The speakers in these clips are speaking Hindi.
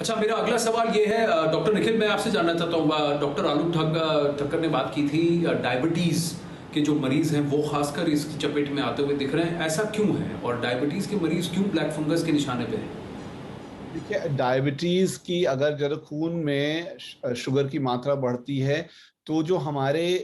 अच्छा, मेरा अगला सवाल ये है डॉक्टर निखिल, मैं आपसे जानना चाहता हूँ, डॉक्टर आलोक ठक्कर ने बात की थी डायबिटीज के जो मरीज हैं वो खासकर इसकी चपेट में आते हुए दिख रहे हैं, ऐसा क्यों है और डायबिटीज के मरीज क्यों ब्लैक फंगस के निशाने पे हैं? देखिए, डायबिटीज की अगर जरा खून में शुगर की मात्रा बढ़ती है तो जो हमारे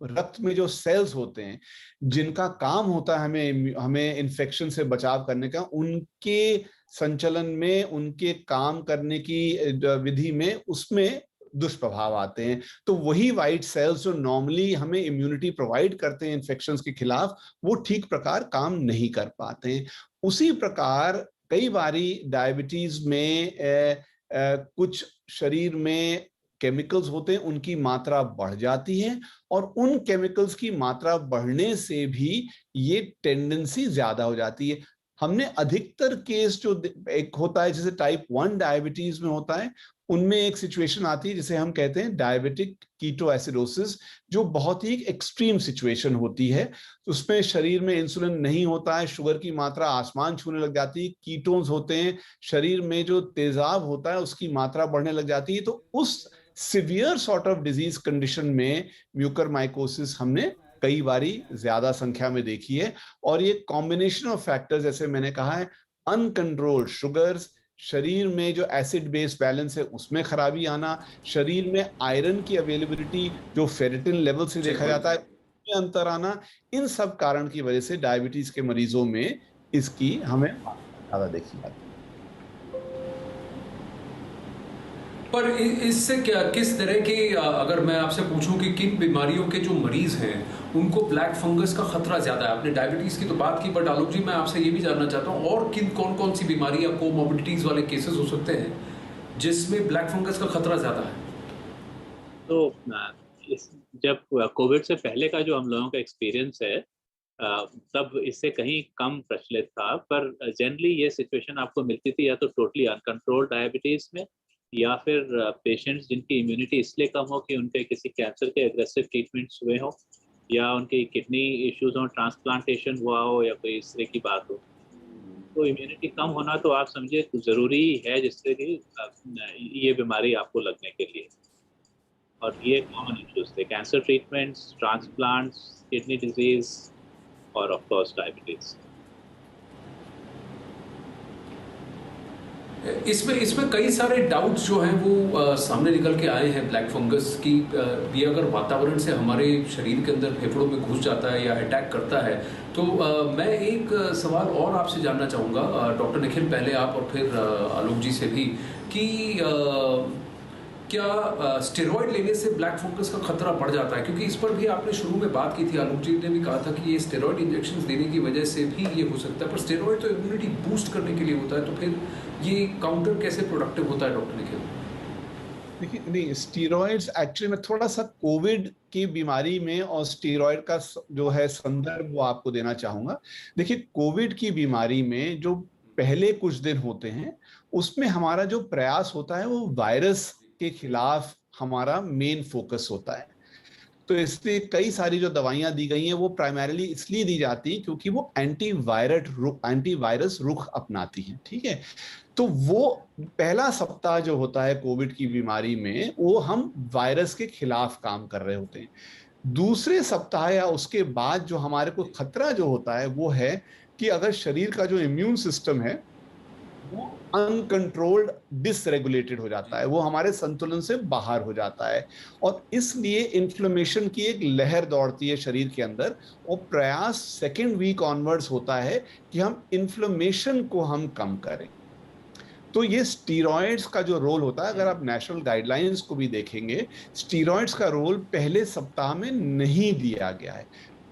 रक्त में जो सेल्स होते हैं जिनका काम होता है हमें हमें इन्फेक्शन से बचाव करने का, उनके संचलन में, उनके काम करने की विधि में, उसमें दुष्प्रभाव आते हैं। तो वही वाइट सेल्स जो नॉर्मली हमें इम्यूनिटी प्रोवाइड करते हैं इन्फेक्शंस के खिलाफ, वो ठीक प्रकार काम नहीं कर पाते हैं। उसी प्रकार कई बारी डायबिटीज में कुछ शरीर में केमिकल्स होते हैं, उनकी मात्रा बढ़ जाती है और उन केमिकल्स की मात्रा बढ़ने से भी ये टेंडेंसी ज्यादा हो जाती है। हमने अधिकतर केस जो एक होता है जैसे टाइप 1 डायबिटीज में होता है, उनमें एक सिचुएशन आती है जिसे हम कहते हैं डायबिटिक कीटोएसिडोसिस, जो बहुत ही एक्सट्रीम सिचुएशन होती है। उसमें शरीर में इंसुलिन नहीं होता है, शुगर की मात्रा आसमान छूने लग जाती है, कीटोन्स होते हैं, शरीर में जो तेजाब होता है उसकी मात्रा बढ़ने लग जाती है। तो उस severe sort of disease condition में म्यूकरमाइकोसिस हमने कई बारी ज्यादा संख्या में देखी है। और ये कॉम्बिनेशन ऑफ फैक्टर्स, जैसे मैंने कहा है, अनकंट्रोल्ड शुगर्स, शरीर में जो एसिड बेस बैलेंस है उसमें खराबी आना, शरीर में आयरन की अवेलेबिलिटी जो फेरिटिन लेवल से देखा बिल्कुल। जाता है में अंतर आना, इन सब कारण की वजह से डायबिटीज के मरीजों में इसकी हमें ज्यादा देखी जाती है। पर इससे क्या, किस तरह की, अगर मैं आपसे पूछूं कि किन बीमारियों के जो मरीज हैं उनको ब्लैक फंगस का खतरा ज्यादा है? आपने डायबिटीज की तो बात की, बट आलोक जी मैं आपसे ये भी जानना चाहता हूँ और कौन कौन सी बीमारी या कोमोबिडिटीज वाले केसेस हो सकते हैं जिसमें ब्लैक फंगस का खतरा ज्यादा है? तो इस जब कोविड से पहले का जो हम लोगों का एक्सपीरियंस है, तब इससे कहीं कम प्रचलित था, पर जनरली ये सिचुएशन आपको मिलती थी या तो टोटली अनकंट्रोल्ड डायबिटीज में, या फिर पेशेंट्स जिनकी इम्यूनिटी इसलिए कम हो कि उनके किसी कैंसर के एग्रेसिव ट्रीटमेंट्स हुए हों, या उनकी किडनी इश्यूज हों, ट्रांसप्लांटेशन हुआ हो, या कोई इस तरह की बात हो। तो इम्यूनिटी कम होना तो आप समझिए ज़रूरी है जिससे कि ये बीमारी आपको लगने के लिए। और ये कॉमन इश्यूज थे: cancer treatments, transplants, kidney disease और ऑफ कोर्स डायबिटीज। इसमें इसमें कई सारे डाउट्स जो हैं वो सामने निकल के आए हैं ब्लैक फंगस की। ये अगर वातावरण से हमारे शरीर के अंदर फेफड़ों में घुस जाता है या अटैक करता है तो मैं एक सवाल और आपसे जानना चाहूँगा, डॉक्टर निखिल पहले आप और फिर आलोक जी से भी, कि क्या स्टेरॉइड लेने से ब्लैक फंगस का खतरा बढ़ जाता है? क्योंकि इस पर भी आपने शुरू में बात की थी, आलोक जी ने भी कहा था कि ये स्टेरॉइड इंजेक्शन देने की वजह से भी ये हो सकता है, पर स्टेरॉइड तो इम्यूनिटी बूस्ट करने के लिए होता है, तो फिर ये काउंटर कैसे प्रोडक्टिव होता है डॉक्टर निखिल? देखिए, नहीं, स्टीरॉइड्स एक्चुअली में थोड़ा सा कोविड की बीमारी में और स्टीरॉइड का जो है संदर्भ वो आपको देना चाहूंगा। देखिए, कोविड की बीमारी में जो पहले कुछ दिन होते हैं उसमें हमारा जो प्रयास होता है वो वायरस के खिलाफ हमारा मेन फोकस होता है। तो इसलिए कई सारी जो दवाइयां दी गई हैं वो प्राइमरीली इसलिए दी जाती हैं क्योंकि वो एंटीवायरस रुख अपनाती हैं, ठीक है। तो वो पहला सप्ताह जो होता है कोविड की बीमारी में, वो हम वायरस के खिलाफ काम कर रहे होते हैं। दूसरे सप्ताह या उसके बाद जो हमारे को खतरा जो होता है वो है कि अगर शरीर का जो इम्यून सिस्टम है वो अनकंट्रोल्ड डिसरेगुलेटेड हो जाता है, वो हमारे संतुलन से बाहर हो जाता है और इसलिए इन्फ्लेमेशन की एक लहर दौड़ती है शरीर के अंदर। और प्रयास सेकेंड वीक ऑनवर्ड्स होता है कि हम इन्फ्लेमेशन को हम कम करें। तो ये स्टीरॉयड्स का जो रोल होता है, अगर आप नेशनल गाइडलाइंस को भी देखेंगे, स्टीरॉयड्स का रोल पहले सप्ताह में नहीं दिया गया है।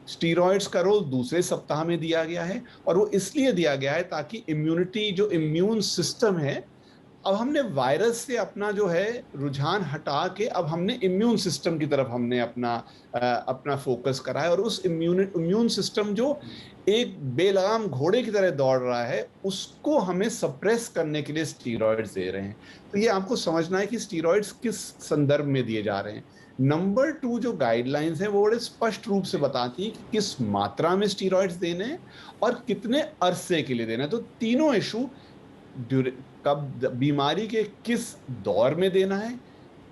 स्टीरॉयड्स का रोल दूसरे सप्ताह में दिया गया है और वो इसलिए दिया गया है ताकि इम्यूनिटी, जो इम्यून सिस्टम है, अब हमने वायरस से अपना जो है रुझान हटा के अब हमने इम्यून सिस्टम की तरफ हमने अपना फोकस करा है। और उस इम्यून सिस्टम जो एक बेलगाम घोड़े की तरह दौड़ रहा है उसको हमें सप्रेस करने के लिए स्टीरॉयड्स दे रहे हैं। तो ये आपको समझना है कि स्टीरॉयड्स किस संदर्भ में दिए जा रहे हैं। नंबर 2, जो गाइडलाइंस हैं वो बड़े स्पष्ट रूप से बताती हैं कि किस मात्रा में स्टीरॉयड्स देने हैं और कितने अरसे के लिए देना है। तो तीनों इशू कब बीमारी के किस दौर में देना है,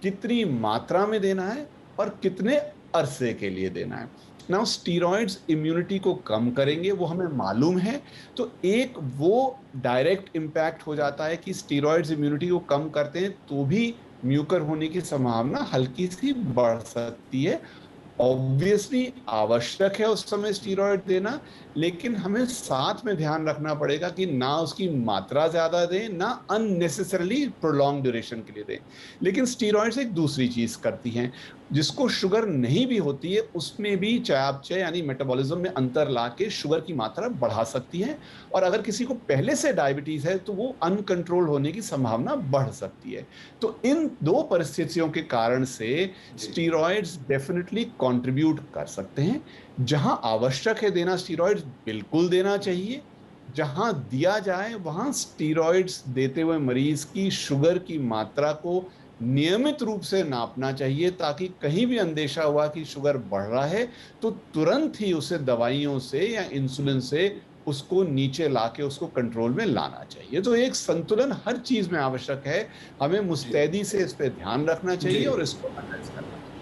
कितनी मात्रा में देना है और कितने अरसे के लिए देना है। नाउ स्टीरॉइड्स इम्यूनिटी को कम करेंगे, वो हमें मालूम है। तो एक वो डायरेक्ट इम्पैक्ट हो जाता है कि स्टीरॉइड्स इम्यूनिटी को कम करते हैं तो भी म्यूकर होने की संभावना हल्की सी बढ़ सकती है। ऑब्वियसली आवश्यक है उस समय स्टीरॉयड देना, लेकिन हमें साथ में ध्यान रखना पड़ेगा कि ना उसकी मात्रा ज्यादा दें, ना अननेसेसरली प्रोलॉन्ग ड्यूरेशन के लिए दें। लेकिन स्टीरॉयड्स एक दूसरी चीज करती हैं, जिसको शुगर नहीं भी होती है उसमें भी चयापचय यानी मेटाबॉलिज्म में अंतर ला के शुगर की मात्रा बढ़ा सकती है। और अगर किसी को पहले से डायबिटीज है तो वो अनकंट्रोल होने की संभावना बढ़ सकती है। तो इन दो परिस्थितियों के कारण से स्टीरॉयड्स डेफिनेटली कंट्रीब्यूट कर सकते हैं। जहां आवश्यक है देना स्टीरॉयड्स बिल्कुल देना चाहिए। जहां दिया जाए वहां स्टीरॉयड्स देते हुए मरीज की शुगर की मात्रा को नियमित रूप से नापना चाहिए, ताकि कहीं भी अंदेशा हुआ कि शुगर बढ़ रहा है तो तुरंत ही उसे दवाइयों से या इंसुलिन से उसको नीचे लाके उसको कंट्रोल में लाना चाहिए। तो एक संतुलन हर चीज में आवश्यक है। हमें मुस्तैदी से इस पे ध्यान रखना चाहिए और इसको मैनेज करना चाहिए।